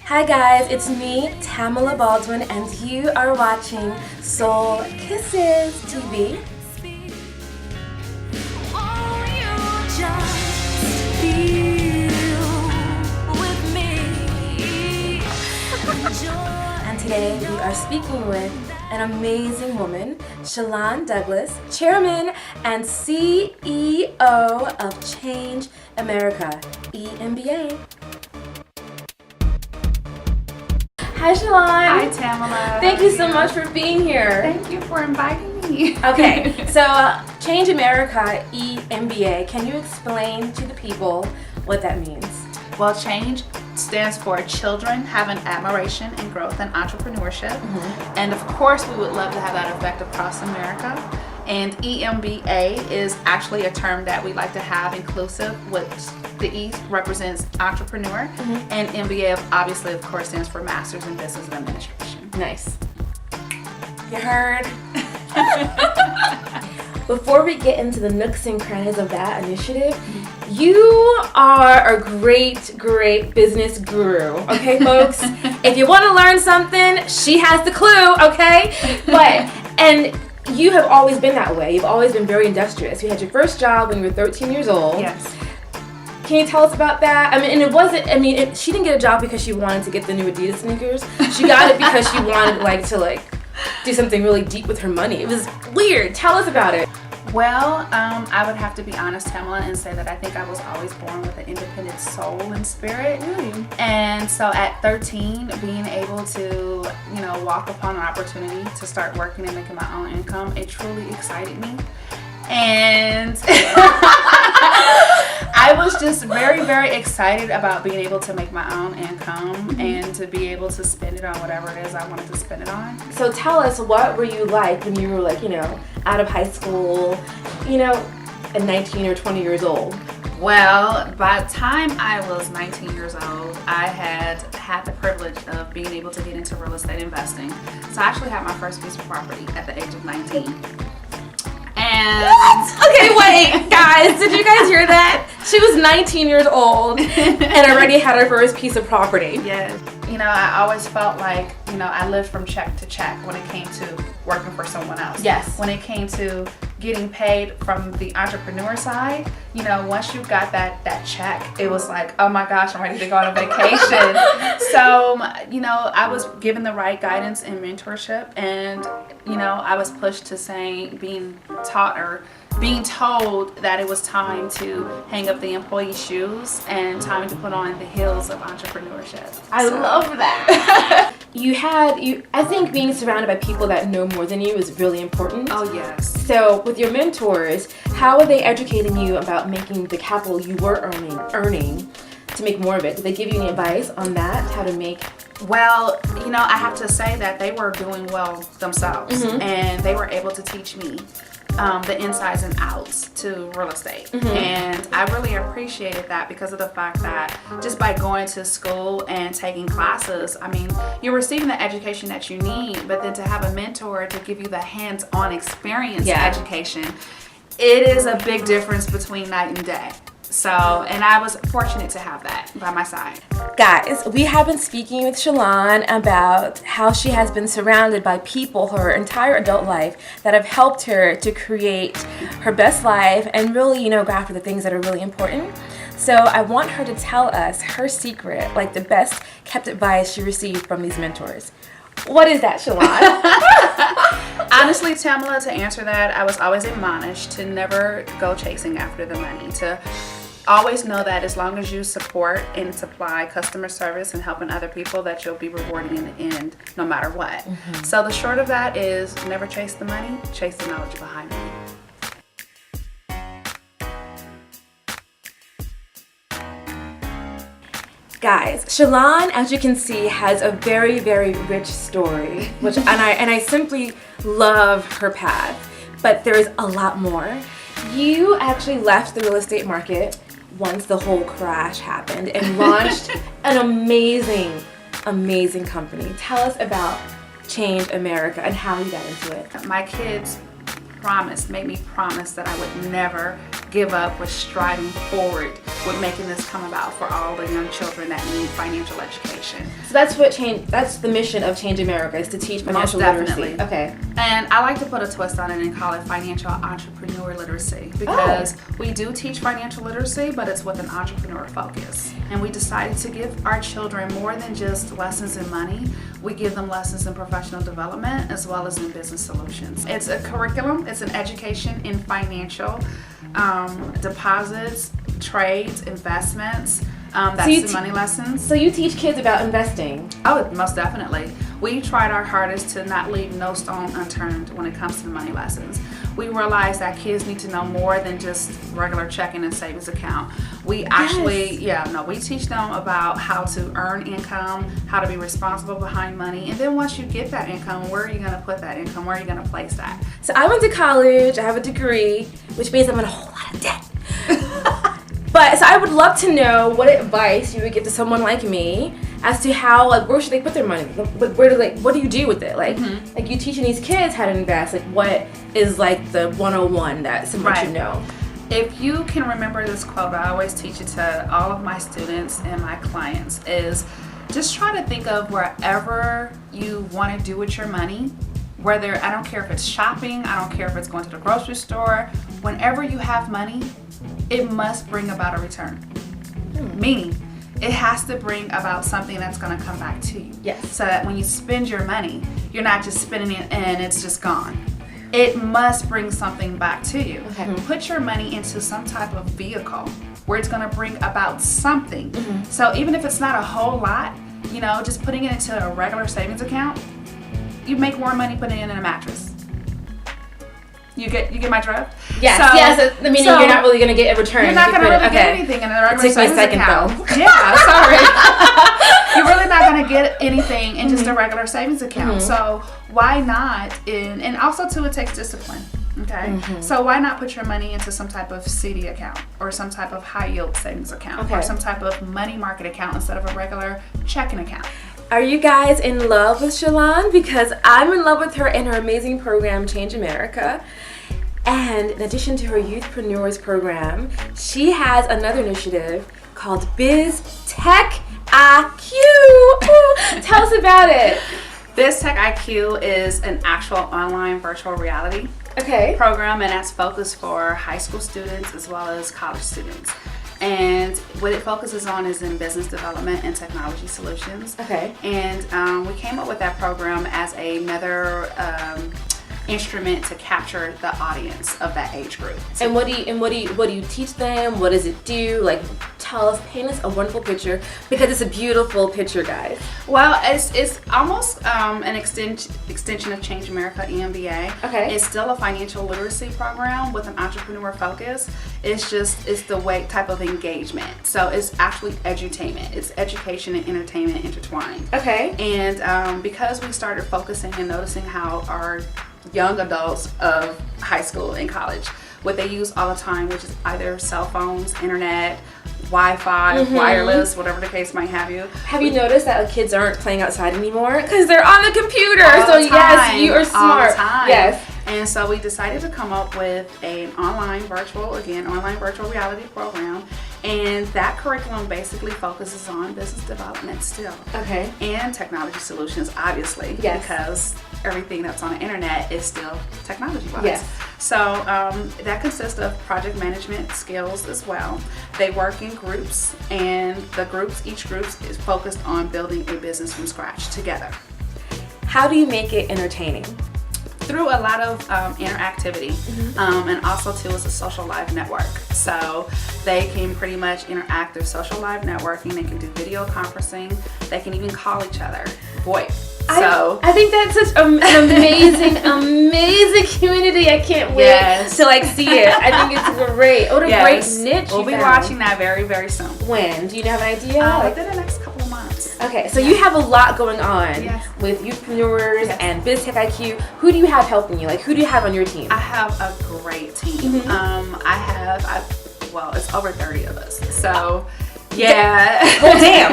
Hi guys, it's me, Tamala Baldwin, and you are watching Soul Kisses TV. And today we are speaking with an amazing woman, Shelon Douglas, Chairman and CEO of C.H.A.N.G.E America, EMBA. Hi, Shelon. Hi, Tamala. Thank you so much for being here. Thank you for inviting me. Okay, so C.H.A.N.G.E America, EMBA. Can you explain to the people what that means? Well, C.H.A.N.G.E stands for Children Having Admiration and Growth in Entrepreneurship. And of course, we would love to have that effect across America. And EMBA is actually a term that we like to have inclusive, which the E represents entrepreneur, and MBA obviously, of course, stands for Masters in Business and Administration. Nice. You heard? Before we get into the nooks and crannies of that initiative, you are a great business guru, okay, folks? If you want to learn something, she has the clue, okay? And you have always been that way. You've always been very industrious. You had your first job when you were 13 years old. Yes. Can you tell us about that? She didn't get a job because she wanted to get the new Adidas sneakers. She got it because she wanted to do something really deep with her money. It was weird. Tell us about it. Well, I would have to be honest, Tamala, and say that I think I was always born with an independent soul and spirit. And so at 13, being able to, walk upon an opportunity to start working and making my own income, it truly excited me. And I was just very excited about being able to make my own income and to be able to spend it on whatever it is I wanted to spend it on. So tell us, what were you like when you were out of high school, at 19 or 20 years old? Well, by the time I was 19 years old, I had the privilege of being able to get into real estate investing. So I actually had my first piece of property at the age of 19. And okay, wait, guys, did you guys hear that? She was 19 years old and already had her first piece of property. Yes. I always felt like, I lived from check to check when it came to working for someone else. Yes. When it came to getting paid from the entrepreneur side, once you got that check, it was like, oh my gosh, I'm ready to go on a vacation. So, I was given the right guidance and mentorship, and, I was pushed to being told that it was time to hang up the employee shoes and time to put on the heels of entrepreneurship. I love that. I think being surrounded by people that know more than you is really important. Oh, yes. So with your mentors, how are they educating you about making the capital you were earning to make more of it? Did they give you any advice on that, how to make? Well, I have to say that they were doing well themselves, and they were able to teach me the insides and outs to real estate. And I really appreciated that because of the fact that just by going to school and taking classes, you're receiving the education that you need, but then to have a mentor to give you the hands-on experience education, it is a big difference between night and day. So, and I was fortunate to have that by my side. Guys, we have been speaking with Shelon about how she has been surrounded by people her entire adult life that have helped her to create her best life and really, go after the things that are really important. So I want her to tell us her secret, the best kept advice she received from these mentors. What is that, Shelon? Honestly, Tamala, to answer that, I was always admonished to never go chasing after the money, to always know that as long as you support and supply customer service and helping other people, that you'll be rewarded in the end, no matter what. So the short of that is never chase the money, chase the knowledge behind it. Guys, Shelon, as you can see, has a very rich story, and I simply love her path. But there is a lot more. You actually left the real estate market once the whole crash happened and launched an amazing company. Tell us about C.H.A.N.G.E America and how you got into it. My kids made me promise that I would never give up with striving forward with making this come about for all the young children that need financial education. So that's the mission of C.H.A.N.G.E America, is to teach financial literacy. Okay. And I like to put a twist on it and call it financial entrepreneur literacy, because we do teach financial literacy, but it's with an entrepreneur focus. And we decided to give our children more than just lessons in money. We give them lessons in professional development as well as in business solutions. It's a curriculum, it's an education in financial deposits, trades, investments. That's the money lessons. So you teach kids about investing? Oh, most definitely. We tried our hardest to not leave no stone unturned when it comes to the money lessons. We realized that kids need to know more than just regular checking and savings account. We actually, we teach them about how to earn income, how to be responsible behind money, and then once you get that income, where are you going to put that income? Where are you going to place that? So I went to college, I have a degree, which means I'm in a whole lot of debt. But so I would love to know what advice you would give to someone like me as to how, like, where should they put their money? What do you do with it? Like, like you teaching these kids how to invest. Like, what is like the 101 that someone should know? If you can remember this quote, I always teach it to all of my students and my clients, is just try to think of wherever you want to do with your money. Whether, I don't care if it's shopping, I don't care if it's going to the grocery store, whenever you have money, it must bring about a return. Meaning, it has to bring about something that's going to come back to you. Yes. So that when you spend your money, you're not just spending it and it's just gone. It must bring something back to you. Okay. Put your money into some type of vehicle where it's going to bring about something. So even if it's not a whole lot, just putting it into a regular savings account, you make more money putting it in a mattress. You get my drift? Yes. Yes. I mean, you're not really going to get a return. You're not going to really get anything in a regular savings account. Though. Yeah, sorry. You're really not going to get anything in just a regular savings account. So why not? And also too, it takes discipline. Okay. So why not put your money into some type of CD account or some type of high yield savings account or some type of money market account instead of a regular checking account? Are you guys in love with Shelon? Because I'm in love with her and her amazing program, C.H.A.N.G.E America. And in addition to her Youthpreneurs program, she has another initiative called Biz Tech IQ. Tell us about it. Biz Tech IQ is an actual online virtual reality program, and that's focused for high school students as well as college students. And what it focuses on is in business development and technology solutions. And we came up with that program as another instrument to capture the audience of that age group. And what do you teach them? What does it do? Like, tell us, paint us a wonderful picture, because it's a beautiful picture, guys. Well, it's almost an extension of C.H.A.N.G.E America EMBA. It's still a financial literacy program with an entrepreneur focus. It's the type of engagement. So it's actually edutainment. It's education and entertainment intertwined. And because we started focusing and noticing how our young adults of high school and college, what they use all the time, which is either cell phones, internet, Wi-Fi, wireless, whatever the case might have you. Have you noticed that kids aren't playing outside anymore? Because they're on the computer. Yes, you are smart. All the time. Yes. And so we decided to come up with an online virtual reality program. And that curriculum basically focuses on business development still. And technology solutions, obviously. Because everything that's on the internet is still technology-wise. So that consists of project management skills as well. They work in groups, and each group is focused on building a business from scratch together. How do you make it entertaining? Through a lot of interactivity, and also too is a social live network. So they can pretty much interact through social live networking. They can do video conferencing. They can even call each other VoIP. So I think that's such an amazing community. I can't wait to see it. I think it's great. What a great niche. We'll be watching that very, very soon. When? Do you have an idea? Within the next couple of months. So you have a lot going on with Youthpreneurs and Biz Tech IQ. Who do you have helping you? Like, who do you have on your team? I have a great team. It's over 30 of us. So, Well, damn.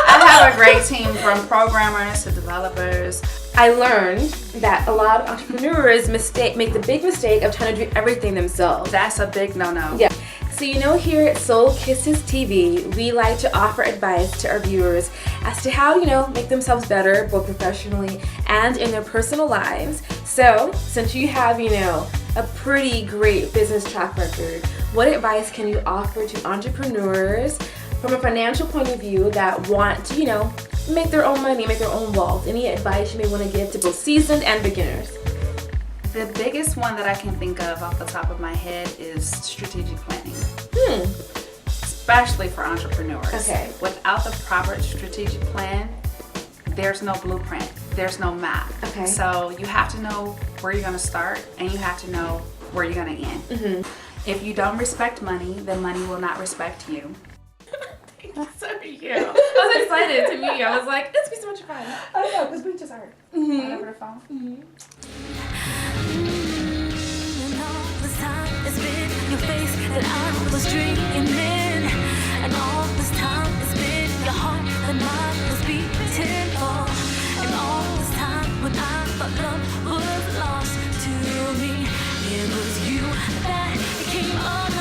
I have a great team from programmers to developers, I learned that a lot of entrepreneurs make the big mistake of trying to do everything themselves. That's a big no-no. Yeah. So here at Soul Kisses TV, we like to offer advice to our viewers as to how, make themselves better, both professionally and in their personal lives. So, since you have, a pretty great business track record, what advice can you offer to entrepreneurs from a financial point of view that want to, make their own money, make their own wealth? Any advice you may want to give to both seasoned and beginners? The biggest one that I can think of off the top of my head is strategic planning. Especially for entrepreneurs. Okay. Without the proper strategic plan, there's no blueprint. There's no map. Okay. So you have to know where you're going to start, and you have to know where you're going to end. Mm-hmm. If you don't respect money, then money will not respect you. So cute. I was excited to meet you. I was like, this will be so much fun. I know, because we just heard. Mm-hmm. Over the phone. Mm-hmm. And all this time it's been your face that I was dreaming in. And all this time it's been your heart that mine was beating for. And all this time when I thought love was lost to me, it was you that came up.